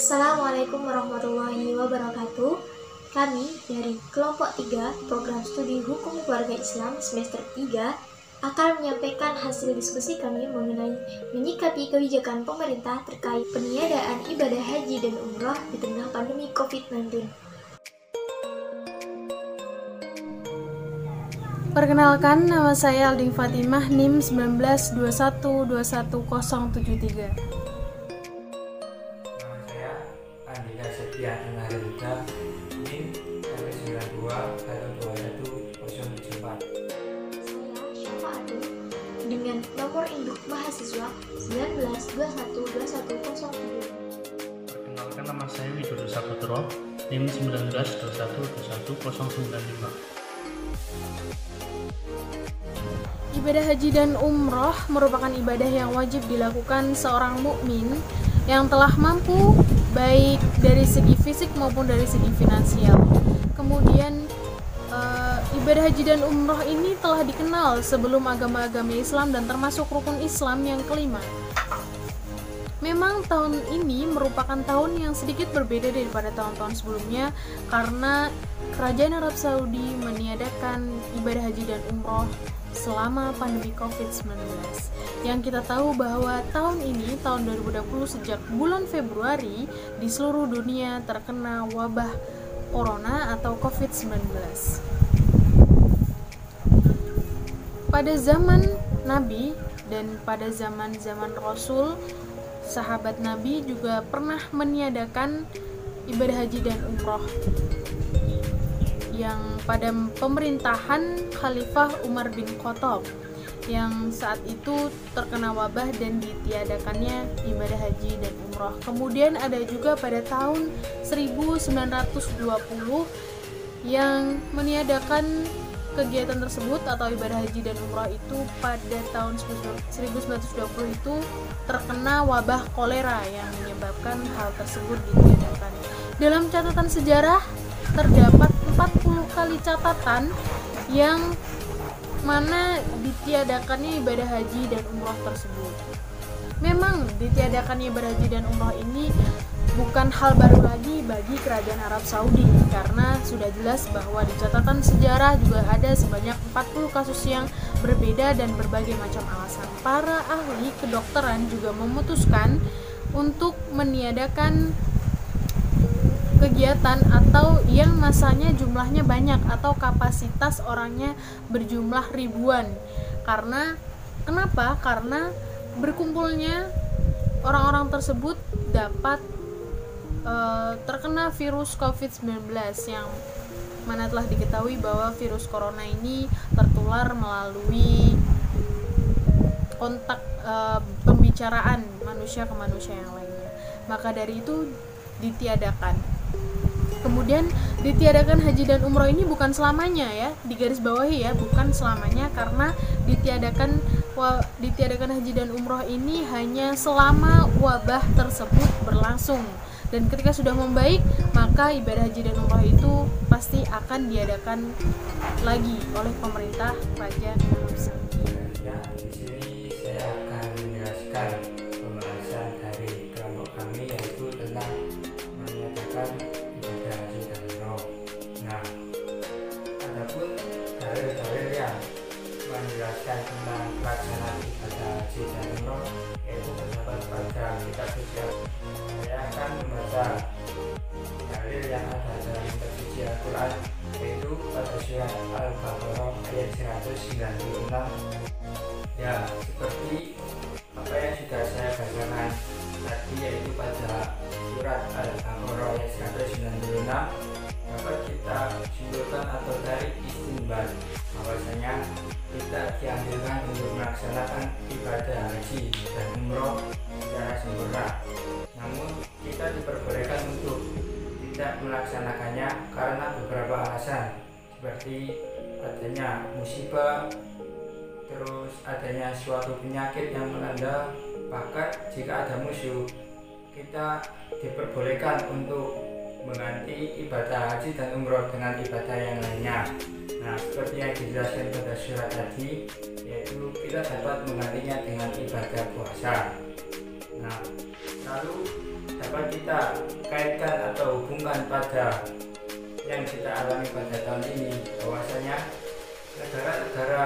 Assalamualaikum warahmatullahi wabarakatuh. Kami dari kelompok 3 program studi Hukum Keluarga Islam semester 3 akan menyampaikan hasil diskusi kami mengenai menyikapi kebijakan pemerintah terkait peniadaan ibadah haji dan umrah di tengah pandemi COVID-19. Perkenalkan, nama saya Alding Fatimah, NIM 1921211073. Nama saya Andika Setia Enarita, NIM 92121074. Saya Syafa Adun dengan nomor induk mahasiswa 19212107. Perkenalkan, nama saya Widodo Saputro, NIM 1921211095. Ibadah haji dan umroh merupakan ibadah yang wajib dilakukan seorang mukmin yang telah mampu baik dari segi fisik maupun dari segi finansial. Kemudian ibadah haji dan umroh ini telah dikenal sebelum agama-agama Islam dan termasuk rukun Islam yang kelima. Memang tahun ini merupakan tahun yang sedikit berbeda daripada tahun-tahun sebelumnya karena Kerajaan Arab Saudi meniadakan ibadah haji dan umroh selama pandemi COVID-19. Yang kita tahu bahwa tahun ini, tahun 2020, sejak bulan Februari di seluruh dunia terkena wabah corona atau COVID-19. Pada zaman Nabi dan pada zaman-zaman Rasul, sahabat Nabi juga pernah meniadakan ibadah haji dan umroh yang pada pemerintahan Khalifah Umar bin Khattab yang saat itu terkena wabah dan ditiadakannya ibadah haji dan umroh. Kemudian ada juga pada tahun 1920 yang meniadakan kegiatan tersebut atau ibadah haji dan umroh itu pada tahun 1920 itu terkena wabah kolera yang menyebabkan hal tersebut ditiadakan. Dalam catatan sejarah terdapat 40 kali catatan yang mana ditiadakannya ibadah haji dan umroh tersebut. Memang ditiadakannya ibadah haji dan umroh ini bukan hal baru lagi bagi Kerajaan Arab Saudi karena sudah jelas bahwa di catatan sejarah juga ada sebanyak 40 kasus yang berbeda dan berbagai macam alasan. Para ahli kedokteran juga memutuskan untuk meniadakan kegiatan atau yang masanya jumlahnya banyak atau kapasitas orangnya berjumlah ribuan. Kenapa? Karena berkumpulnya orang-orang tersebut dapat terkena virus COVID-19 yang mana telah diketahui bahwa virus corona ini tertular melalui kontak pembicaraan manusia ke manusia yang lainnya. Maka dari itu ditiadakan. Kemudian ditiadakan haji dan umroh ini bukan selamanya ya, digarisbawahi ya, bukan selamanya karena ditiadakan haji dan umroh ini hanya selama wabah tersebut berlangsung. Dan ketika sudah membaik, maka ibadah haji dan umroh itu pasti akan diadakan lagi oleh pemerintah Kerajaan Arab Saudi. Ya, di sini saya akan menjelaskan pembahasan dari kelompok kami yaitu tentang meniadakan ibadah haji dan umroh. Nah, adapun dalil-dalil yang menjelaskan tentang pelaksanaan ibadah haji dan umroh yaitu terdapat pada kitab suci. Saya akan membaca dalil yang ada dalam kitab suci Al-Quran yaitu pada surat Al-Baqarah ayat 196. Ya, seperti apa yang sudah saya bacakan tadi yaitu pada surat Al-Baqarah ayat 196 dapat kita simpulkan atau tarik istinbat bahwasanya kita dianjurkan untuk melaksanakan ibadah haji dan umroh secara sempurna. Namun kita diperbolehkan untuk tidak melaksanakannya karena beberapa alasan seperti adanya musibah, terus adanya suatu penyakit yang melanda, bahkan jika ada musuh, kita diperbolehkan untuk mengganti ibadah haji dan umroh dengan ibadah yang lainnya. Nah, seperti yang dijelaskan pada surat tadi, yaitu kita dapat menggantinya dengan ibadah puasa. Nah, Lalu dapat kita kaitkan atau hubungkan pada yang kita alami pada tahun ini, bahwasanya negara-negara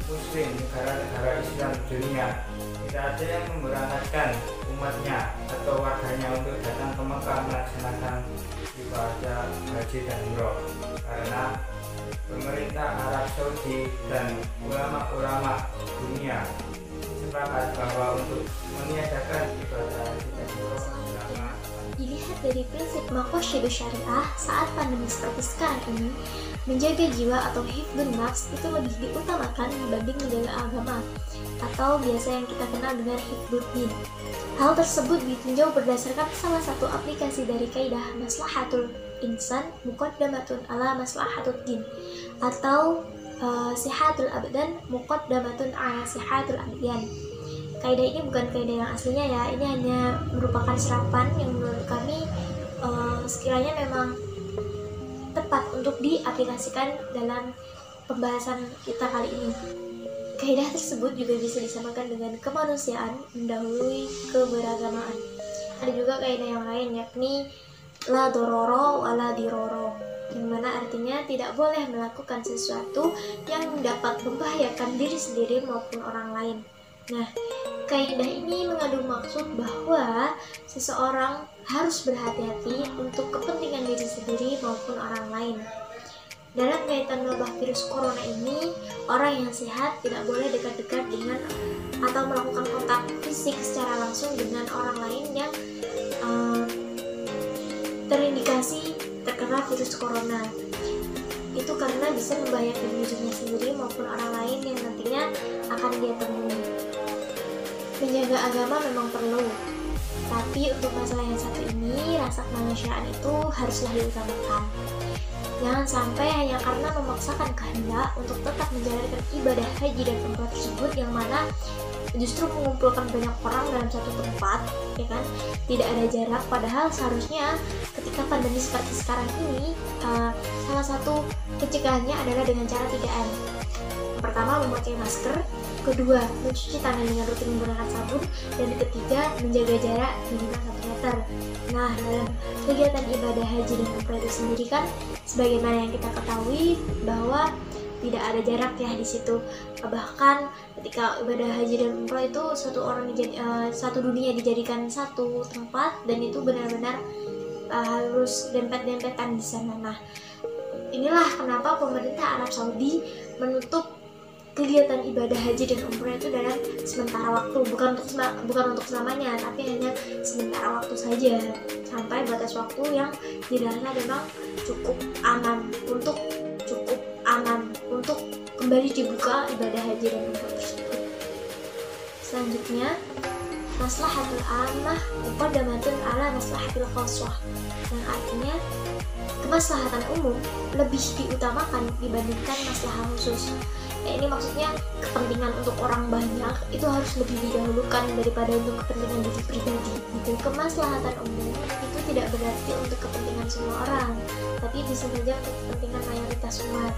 Muslim, negara-negara Islam dunia tidak ada yang memberangkatkan umatnya atau warganya untuk datang ke Mekah melaksanakan ibadah haji dan umroh, karena pemerintah Arab Saudi dan ulama-ulama dunia sepakat bahwa untuk meniadakan ibadah haji dan umroh selama Dilihat dari prinsip maqasidus syariah saat pandemi seperti sekarang ini, menjaga jiwa atau hifdzun nafs itu lebih diutamakan dibanding menjaga agama, atau biasa yang kita kenal dengan hifdzuddin. Hal tersebut ditinjau berdasarkan salah satu aplikasi dari kaidah maslahatul insan muqaddamatun ala maslahatud din, atau sihatul abdan muqaddamatun ala sihatul abdian. Kaidah ini bukan kaidah yang aslinya ya, ini hanya merupakan serapan yang menurut kami sekiranya memang tepat untuk diaplikasikan dalam pembahasan kita kali ini. Kaidah tersebut juga bisa disamakan dengan kemanusiaan mendahului keberagamaan. Ada juga kaidah yang lain, yakni la dororo wa la diroro, yang mana artinya tidak boleh melakukan sesuatu yang dapat membahayakan diri sendiri maupun orang lain. Nah, kaidah ini mengandung maksud bahwa seseorang harus berhati-hati untuk kepentingan diri sendiri maupun orang lain. Dalam kaitan wabah virus corona ini, orang yang sehat tidak boleh dekat-dekat dengan atau melakukan kontak fisik secara langsung dengan orang lain yang terindikasi terkena virus corona. Itu karena bisa membahayakan dirinya sendiri maupun orang lain yang nantinya akan dia temui. Menjaga agama memang perlu, tapi untuk masalah yang satu ini, rasa kemanusiaan itu haruslah diutamakan. Jangan sampai hanya karena memaksakan kehendak untuk tetap menjalankan ibadah haji dan umroh tersebut, yang mana justru mengumpulkan banyak orang dalam satu tempat, ya kan? Tidak ada jarak, padahal seharusnya ketika pandemi seperti sekarang ini, salah satu pencegahannya adalah dengan cara 3M. Pertama, memakai masker, kedua, mencuci tangan dengan rutin menggunakan sabun, dan ketiga, menjaga jarak minimal 1 meter. Nah, dalam kegiatan ibadah haji dan umroh itu sendiri kan, sebagaimana yang kita ketahui bahwa tidak ada jarak ya di situ. Bahkan ketika ibadah haji dan umroh itu satu dunia dijadikan satu tempat, dan itu benar-benar harus dempet-dempetan di sana. Nah, inilah kenapa pemerintah Arab Saudi menutup kegiatan ibadah haji dan umroh itu dalam sementara waktu, bukan untuk selamanya, tapi hanya sementara waktu saja, sampai batas waktu yang dirasa memang cukup aman untuk kembali dibuka ibadah haji dan umroh tersebut. Selanjutnya, maslahatul ammah muqaddamatun ala maslahatil khassah, yang artinya kemaslahatan umum lebih diutamakan dibandingkan maslahat khusus. Ya, ini maksudnya kepentingan untuk orang banyak itu harus lebih didahulukan daripada untuk kepentingan diri pribadi. Gitu. Kemaslahatan umum itu tidak berarti untuk kepentingan semua orang, tapi bisa saja untuk kepentingan mayoritas umat.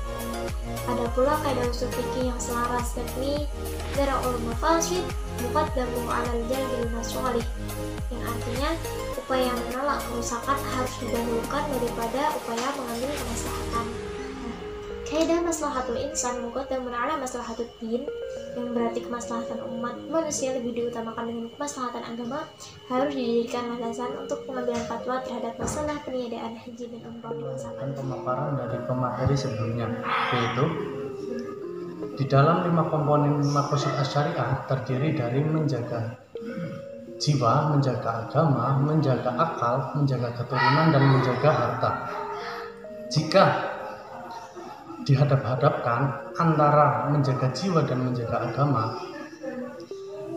Ada pula kaidah usul fikih yang selaras, yakni dara'ul mafasid muqaddamu 'alal jalbil masalih, yang artinya upaya menolak kerusakan harus didahulukan daripada upaya mengambil kemaslahatan. Kaidah maslahatul insan muqaddamun ala maslahatud din, yang berarti kemaslahatan umat manusia lebih diutamakan dengan kemaslahatan agama, harus dijadikan landasan untuk pengambilan fatwa terhadap masalah peniadaan haji dan umroh di masa pandemi. Pemaparan dari pemateri sebelumnya, yaitu di dalam 5 komponen maqasid syariah terdiri dari menjaga jiwa, menjaga agama, menjaga akal, menjaga keturunan, dan menjaga harta. Jika dihadap-hadapkan antara menjaga jiwa dan menjaga agama,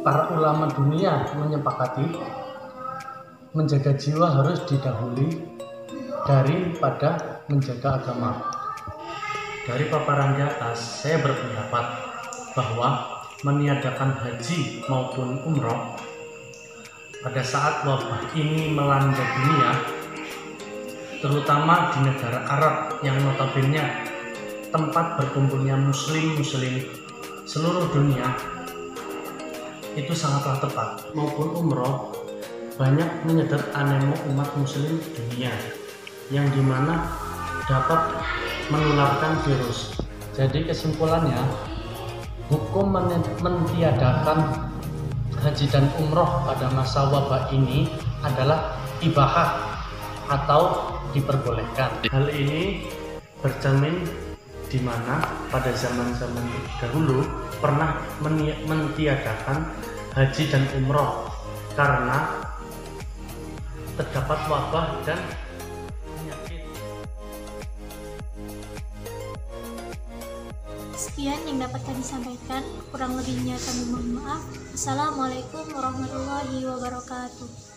para ulama dunia menyepakati menjaga jiwa harus didahului daripada menjaga agama. Dari paparan di atas, saya berpendapat bahwa meniadakan haji maupun umroh pada saat wabah ini melanda dunia, terutama di negara Arab yang notabene tempat berkumpulnya muslim seluruh dunia, itu sangatlah tepat. Maupun umroh banyak menyedot animo umat muslim dunia, yang dimana dapat menularkan virus. Jadi kesimpulannya, hukum mentiadakan haji dan umroh pada masa wabah ini adalah ibahah atau diperbolehkan. Hal ini bercermin di mana pada zaman-zaman dahulu pernah mentiadakan haji dan umroh karena terdapat wabah dan penyakit. Sekian yang dapat kami sampaikan, kurang lebihnya kami mohon maaf. Assalamualaikum warahmatullahi wabarakatuh.